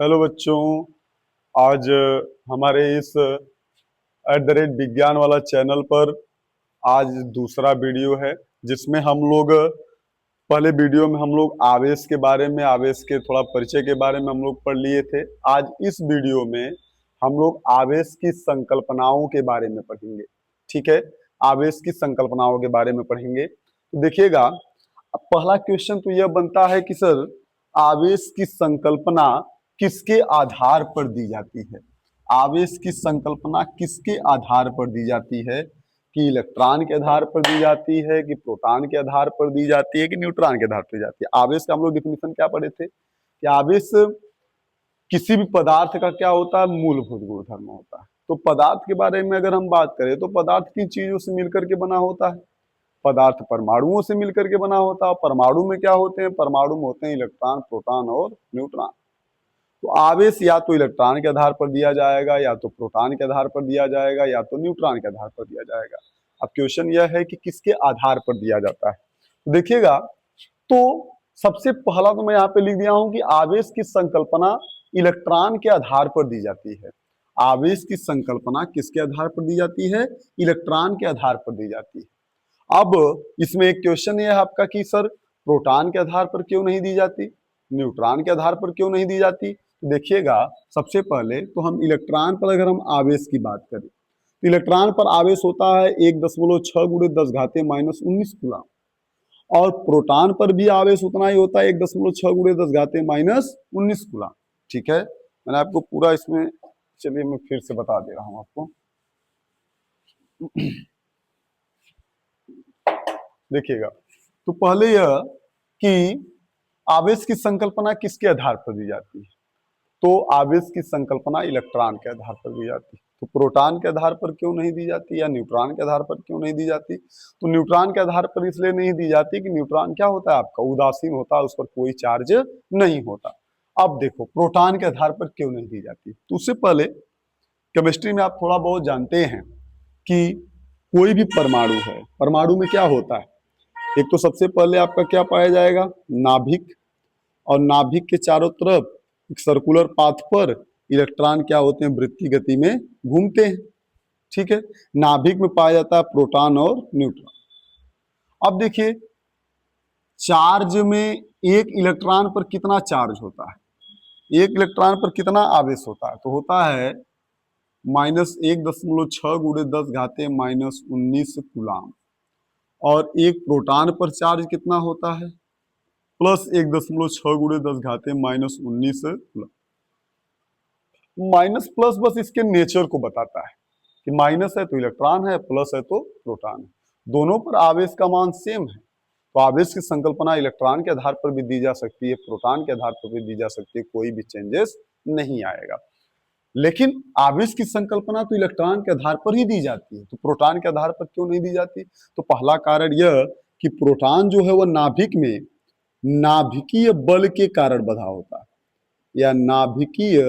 Hello बच्चों। आज हमारे इस @विज्ञान वाला चैनल पर आज दूसरा वीडियो है, जिसमें हम लोग पहले वीडियो में हम लोग आवेश के बारे में, आवेश के थोड़ा परिचय के बारे में हम लोग पढ़ लिए थे। आज इस वीडियो में हम लोग आवेश की संकल्पनाओं के बारे में पढ़ेंगे। ठीक है, आवेश की संकल्पनाओं के बारे में पढ़ेंगे। तो देखिएगा, अब पहला क्वेश्चन तो यह बनता है कि सर, आवेश की संकल्पना किसके आधार पर दी जाती है? आवेश की संकल्पना किसके आधार पर दी जाती है? कि इलेक्ट्रॉन के आधार पर दी जाती है, कि प्रोटॉन के आधार पर दी जाती है, कि न्यूट्रॉन के आधार पर दी जाती है? आवेश का हम लोग डिफिनेशन क्या पढ़े थे कि आवेश किसी भी पदार्थ का क्या होता है? मूलभूत गुणधर्म होता है। तो पदार्थ के बारे में अगर हम बात करें तो पदार्थ किन चीजों से मिलकर के बना होता है? पदार्थ परमाणुओं से मिलकर के बना होता है। परमाणु में क्या होते हैं? परमाणु में होते हैं इलेक्ट्रॉन, प्रोटॉन और न्यूट्रॉन। तो आवेश या तो इलेक्ट्रॉन के आधार पर दिया जाएगा, या तो प्रोटॉन के आधार पर दिया जाएगा, या तो न्यूट्रॉन के आधार पर दिया जाएगा। अब क्वेश्चन यह है कि किसके आधार पर दिया जाता है। तो देखिएगा, तो सबसे पहला तो मैं यहाँ पे लिख दिया हूं कि आवेश की संकल्पना इलेक्ट्रॉन के आधार पर दी जाती है। आवेश की संकल्पना किसके आधार पर दी जाती है? इलेक्ट्रॉन के आधार पर दी जाती है। अब इसमें एक क्वेश्चन ये है आपका कि सर, प्रोटॉन के आधार पर क्यों नहीं दी जाती, न्यूट्रॉन के आधार पर क्यों नहीं दी जाती? तो देखिएगा, सबसे पहले तो हम इलेक्ट्रॉन पर अगर हम आवेश की बात करें तो इलेक्ट्रॉन पर आवेश होता है 1.6 गुणे 10⁻⁻19 कूलम। और प्रोटॉन पर भी आवेश उतना ही होता है 1.6 गुणे 10⁻⁻19 कूलम। ठीक है, मैंने आपको पूरा इसमें, चलिए मैं फिर से बता दे रहा हूं आपको। देखिएगा, तो पहले यह कि आवेश की संकल्पना किसके आधार पर दी जाती है? तो आवेश की संकल्पना इलेक्ट्रॉन के आधार पर दी जाती है। तो प्रोटॉन के आधार पर क्यों नहीं दी जाती, या न्यूट्रॉन के आधार पर क्यों नहीं दी जाती? तो न्यूट्रॉन के आधार पर इसलिए नहीं दी जाती कि न्यूट्रॉन क्या होता है आपका? उदासीन होता है, उस पर कोई चार्ज नहीं होता। अब देखो, प्रोटॉन के आधार पर क्यों नहीं दी जाती? तो उससे पहले केमिस्ट्री में आप थोड़ा बहुत जानते हैं कि कोई भी परमाणु है, परमाणु में क्या होता है? एक तो सबसे पहले आपका क्या पाया जाएगा? नाभिक। और नाभिक के चारों तरफ एक सर्कुलर पाथ पर इलेक्ट्रॉन क्या होते हैं? वृत्तीय गति में घूमते हैं। ठीक है, नाभिक में पाया जाता है प्रोटॉन और न्यूट्रॉन। अब देखिए, चार्ज में एक इलेक्ट्रॉन पर कितना चार्ज होता है? एक इलेक्ट्रॉन पर कितना आवेश होता है? तो होता है -1.6 गुणे 10⁻⁻19 कूलम। और एक प्रोटॉन पर चार्ज कितना होता है? +1.6 गुणे 10⁻⁻19 कूलम। माइनस प्लस बस इसके नेचर को बताता है कि माइनस है तो इलेक्ट्रॉन है, प्लस है तो प्रोटॉन है। दोनों पर आवेश का मान सेम है। तो आवेश की संकल्पना इलेक्ट्रॉन के आधार पर भी दी जा सकती है, प्रोटॉन के आधार पर भी दी जा सकती है, कोई भी चेंजेस नहीं आएगा। लेकिन आवेश की संकल्पना तो इलेक्ट्रॉन के आधार पर ही दी जाती है, तो प्रोटॉन के आधार पर क्यों नहीं दी जाती? तो पहला कारण यह कि प्रोटॉन जो है वह नाभिक में नाभिकीय बल के कारण बधा होता है, या नाभिकीय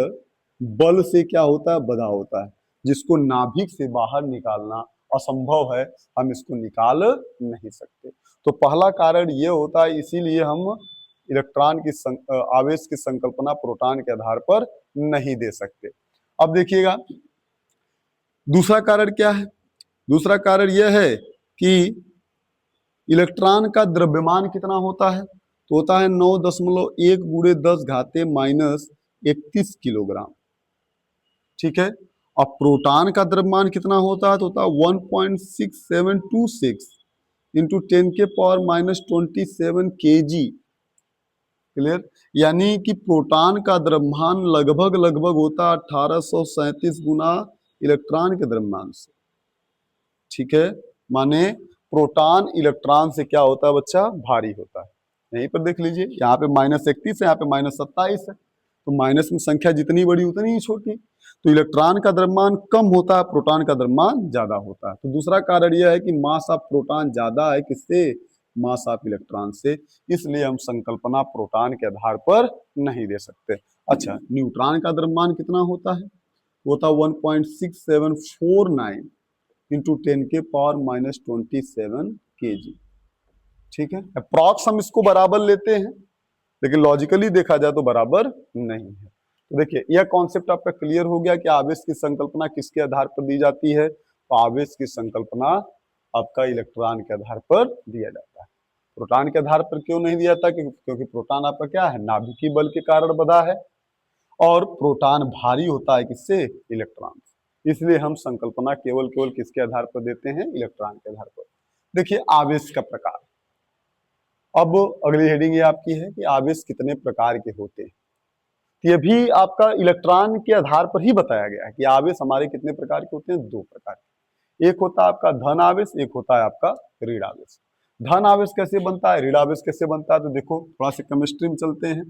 बल से क्या होता है? बधा होता है, जिसको नाभिक से बाहर निकालना असंभव है, हम इसको निकाल नहीं सकते। तो पहला कारण यह होता है, इसीलिए हम इलेक्ट्रॉन की आवेश की संकल्पना प्रोटॉन के आधार पर नहीं दे सकते। अब देखिएगा, दूसरा कारण क्या है? दूसरा कारण यह है कि इलेक्ट्रॉन का द्रव्यमान कितना होता है? तो होता है 9.1 गुणे 10⁻⁻31 किलोग्राम। ठीक है, और प्रोटॉन का द्रव्यमान कितना होता है? तो होता है 1.6726 इंटू 10⁻⁻27 kg। क्लियर? यानी कि प्रोटॉन का द्रव्यमान लगभग लगभग होता है 1837 गुना इलेक्ट्रॉन के द्रव्यमान से। ठीक है, माने प्रोटॉन इलेक्ट्रॉन से क्या होता है बच्चा? भारी होता है। यहीं पर देख लीजिए, यहाँ पे -31 है, यहाँ पे -27 है। तो माइनस में संख्या जितनी बड़ी उतनी ही छोटी। तो इलेक्ट्रॉन का द्रव्यमान कम होता है, प्रोटॉन का द्रव्यमान ज्यादा होता है। तो दूसरा कारण यह है कि मास ऑफ प्रोटॉन ज्यादा है किससे? मास ऑफ इलेक्ट्रॉन से। इसलिए हम संकल्पना प्रोटॉन के आधार पर नहीं दे सकते। अच्छा, न्यूट्रॉन का द्रव्यमान कितना होता है? होता 1.6749 इंटू 10⁻⁻27 kg। ठीक है, अप्रॉक्स हम इसको बराबर लेते हैं, लेकिन लॉजिकली देखा जाए तो बराबर नहीं है। तो देखिए यह कॉन्सेप्ट आपका क्लियर हो गया कि आवेश की संकल्पना किसके आधार पर दी जाती है। तो आवेश की संकल्पना आपका इलेक्ट्रॉन के आधार पर दिया जाता है। प्रोटॉन के आधार पर क्यों नहीं दिया जाता? क्योंकि प्रोटॉन आपका क्या है, नाभिकीय बल के कारण बधा है, और प्रोटॉन भारी होता है किससे? इलेक्ट्रॉन से। इसलिए हम संकल्पना केवल केवल किसके आधार पर देते हैं? इलेक्ट्रॉन के आधार पर। देखिए आवेश का प्रकार। अब अगली हेडिंग ये आपकी है कि आवेश कितने प्रकार के होते हैं। ये भी आपका इलेक्ट्रॉन के आधार पर ही बताया गया है कि आवेश हमारे कितने प्रकार के होते हैं? 2 प्रकार के। एक होता है आपका धन आवेश, एक होता है आपका ऋण आवेश। धन आवेश कैसे बनता है, ऋण आवेश कैसे बनता है? तो देखो थोड़ा सा केमिस्ट्री में चलते हैं।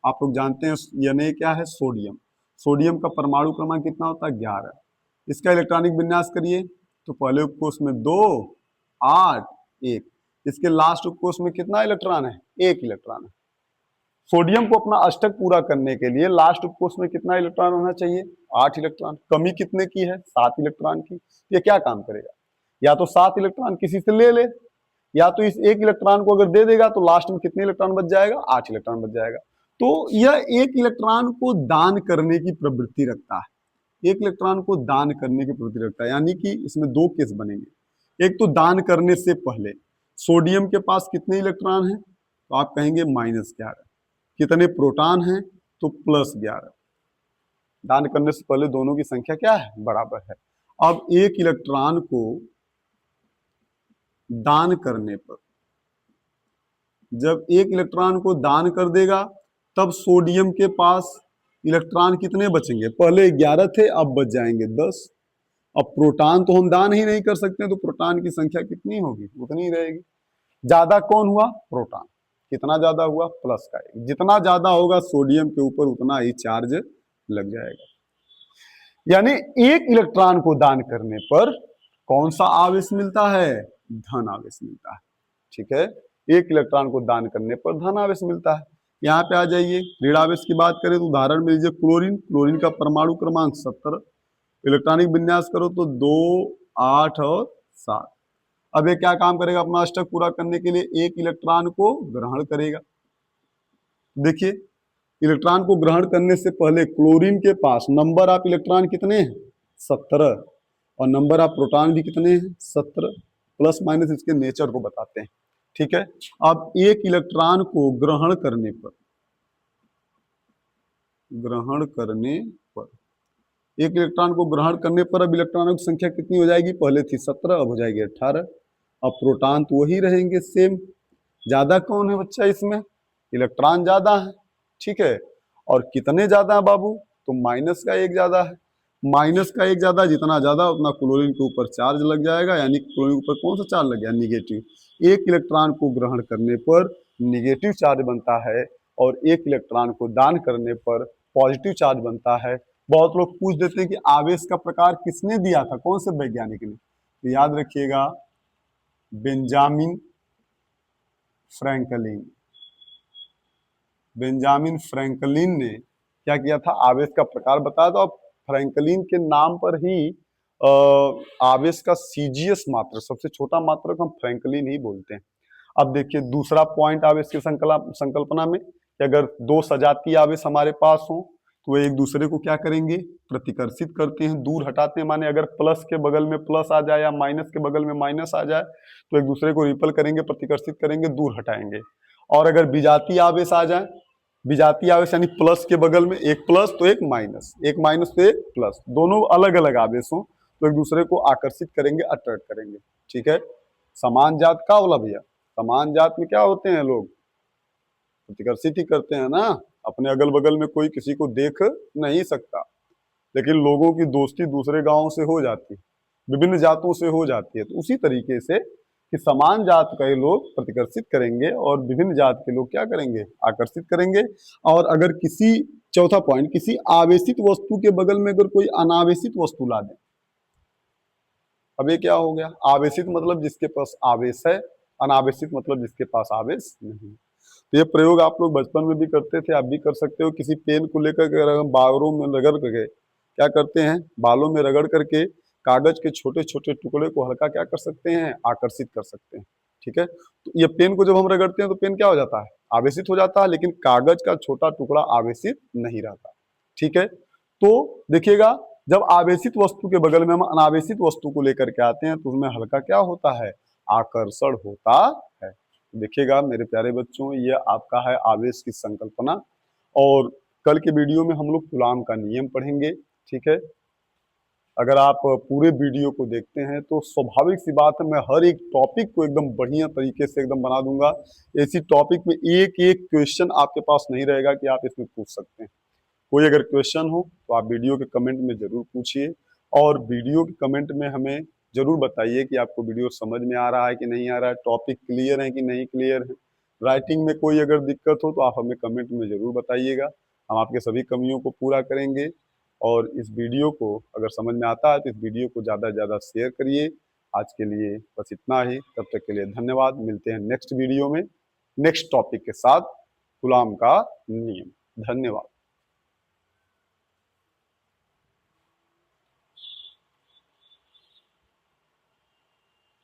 आप लोग जानते हैं यानी क्या है, सोडियम। सोडियम का परमाणु क्रमांक कितना होता है? 11। इसका इलेक्ट्रॉनिक विन्यास करिए तो पहले उपकोष में 2, 8, 1। इसके लास्ट उपकोष में कितना इलेक्ट्रॉन है? 1 इलेक्ट्रॉन है। सोडियम को अपना अष्टक पूरा करने के लिए लास्ट उपकोष में कितना इलेक्ट्रॉन होना चाहिए? 8 इलेक्ट्रॉन। कमी कितने की है? 7 इलेक्ट्रॉन की। ये क्या काम करेगा? या तो 7 इलेक्ट्रॉन किसी से ले ले, या तो इस 1 इलेक्ट्रॉन को अगर दे देगा तो लास्ट में कितने इलेक्ट्रॉन बच जाएगा? 8 इलेक्ट्रॉन बच जाएगा। तो यह 1 इलेक्ट्रॉन को दान करने की प्रवृत्ति रखता है। 1 इलेक्ट्रॉन को दान करने की प्रवृत्ति रखता है, यानी कि इसमें 2 केस बनेंगे। एक तो दान करने से पहले सोडियम के पास कितने इलेक्ट्रॉन हैं? तो आप कहेंगे -11। कितने प्रोटॉन हैं? तो +11। दान करने से पहले दोनों की संख्या क्या है? बराबर है। अब 1 इलेक्ट्रॉन को दान करने पर, जब 1 इलेक्ट्रॉन को दान कर देगा तब सोडियम के पास इलेक्ट्रॉन कितने बचेंगे? पहले 11 थे, अब बच जाएंगे 10। अब प्रोटॉन तो हम दान ही नहीं कर सकते, तो प्रोटॉन की संख्या कितनी होगी? उतनी ही रहेगी। ज्यादा कौन हुआ? प्रोटॉन। कितना ज्यादा हुआ? प्लस का 1। जितना ज्यादा होगा सोडियम के ऊपर उतना ही चार्ज लग जाएगा। यानी 1 इलेक्ट्रॉन को दान करने पर कौन सा आवेश मिलता है? धन आवेश मिलता है। ठीक है, 1 इलेक्ट्रॉन को दान करने पर धन आवेश मिलता है। यहाँ पे आ जाइए, ऋण आवेश की बात करें तो उदाहरण में लीजिए क्लोरीन। क्लोरीन का परमाणु क्रमांक 17। इलेक्ट्रॉनिक विन्यास करो तो 2, 8 और 7। अब ये क्या काम करेगा? अपना अष्टक पूरा करने के लिए 1 इलेक्ट्रॉन को ग्रहण करेगा। देखिए इलेक्ट्रॉन को ग्रहण करने से पहले क्लोरीन के पास नंबर ऑफ इलेक्ट्रॉन कितने हैं? 17। और नंबर ऑफ प्रोटॉन भी कितने हैं? 17। प्लस माइनस इसके नेचर को बताते हैं। ठीक है, अब 1 इलेक्ट्रॉन को ग्रहण करने पर 1 इलेक्ट्रॉन को ग्रहण करने पर अब इलेक्ट्रॉनों की संख्या कितनी हो जाएगी? पहले थी 17, अब हो जाएगी 18। अब प्रोटॉन तो वही रहेंगे सेम। ज्यादा कौन है बच्चा इसमें? इलेक्ट्रॉन ज्यादा है। ठीक है, और कितने ज्यादा है बाबू? तो माइनस का 1 ज्यादा है। माइनस का 1 ज्यादा, जितना ज्यादा उतना क्लोरीन के ऊपर चार्ज लग जाएगा, यानी क्लोरीन के ऊपर कौन सा चार्ज लग गया? निगेटिव। 1 इलेक्ट्रॉन को ग्रहण करने पर निगेटिव चार्ज बनता है, और 1 इलेक्ट्रॉन को दान करने पर पॉजिटिव चार्ज बनता है। बहुत लोग पूछ देते हैं कि आवेश का प्रकार किसने दिया था, कौन से वैज्ञानिक ने? तो याद रखिएगा, बेंजामिन फ्रैंकलिन। बेंजामिन फ्रैंकलिन ने क्या किया था? आवेश का प्रकार बताया था। और फ्रैंकलिन के नाम पर ही आवेश का सीजीएस मात्रक, सबसे छोटा मात्रक हम फ्रैंकलिन ही बोलते हैं। अब देखिए दूसरा पॉइंट आवेश की संकल्पना में कि अगर 2 सजातीय आवेश हमारे पास हो तो वे एक दूसरे को क्या करेंगे? प्रतिकर्षित करते हैं, दूर हटाते हैं। माने अगर प्लस के बगल में प्लस आ जाए या माइनस के बगल में माइनस आ जाए तो एक दूसरे को रिपल करेंगे, प्रतिकर्षित करेंगे, दूर हटाएंगे। और अगर विजातीय आवेश आ जाए, विजातीय आवेश यानी प्लस के बगल में एक प्लस तो एक माइनस, एक माइनस तो एक प्लस, दोनों अलग अलग आवेश हो तो एक दूसरे को आकर्षित करेंगे, अट्रैक्ट करेंगे। ठीक है, समान जात का बोला भैया? समान जात में क्या होते हैं लोग? प्रतिकर्षित ही करते हैं ना। अपने अगल बगल में कोई किसी को देख नहीं सकता, लेकिन लोगों की दोस्ती दूसरे गांवों से हो जाती है, विभिन्न जातों से हो जाती है। तो उसी तरीके से कि समान जात के लोग प्रतिकर्षित करेंगे और विभिन्न जात के लोग क्या करेंगे? आकर्षित करेंगे। और अगर किसी, चौथा पॉइंट, किसी आवेशित वस्तु के बगल में अगर कोई अनावेशित वस्तु ला दे, अब ये क्या हो गया? आवेशित मतलब जिसके पास आवेश है, अनावेशित मतलब जिसके पास आवेश नहीं। तो ये प्रयोग आप लोग बचपन में भी करते थे, आप भी कर सकते हो। किसी पेन को लेकर के हम बालों में रगड़ करके क्या करते हैं? बालों में रगड़ करके कागज के छोटे छोटे टुकड़े को हल्का क्या कर सकते हैं? आकर्षित कर सकते हैं। ठीक है, तो ये पेन को जब हम रगड़ते हैं तो पेन क्या हो जाता है? आवेशित हो जाता है, लेकिन कागज का छोटा टुकड़ा आवेशित नहीं रहता। ठीक है। तो देखिएगा, जब आवेशित वस्तु के बगल में हम अनावेशित वस्तु को लेकर के आते हैं तो उसमें हल्का क्या होता है, आकर्षण होता है। देखिएगा मेरे प्यारे बच्चों, ये आपका है आवेश की संकल्पना। और कल के वीडियो में हम लोग कूलाम का नियम पढ़ेंगे, ठीक है। अगर आप पूरे वीडियो को देखते हैं तो स्वाभाविक सी बात है, मैं हर एक टॉपिक को एकदम बढ़िया तरीके से एकदम बना दूंगा। ऐसी टॉपिक में एक एक क्वेश्चन आपके पास नहीं रहेगा कि आप इसमें पूछ सकते हैं। कोई अगर क्वेश्चन हो तो आप वीडियो के कमेंट में जरूर पूछिए, और वीडियो के कमेंट में हमें जरूर बताइए कि आपको वीडियो समझ में आ रहा है कि नहीं आ रहा है, टॉपिक क्लियर है कि नहीं क्लियर है। राइटिंग में कोई अगर दिक्कत हो तो आप हमें कमेंट में जरूर बताइएगा, हम आपके सभी कमियों को पूरा करेंगे। और इस वीडियो को अगर समझ में आता है तो इस वीडियो को ज़्यादा से ज़्यादा शेयर करिए। आज के लिए बस इतना ही, तब तक के लिए धन्यवाद। मिलते हैं नेक्स्ट वीडियो में नेक्स्ट टॉपिक के साथ, गुलाम का नियम। धन्यवाद।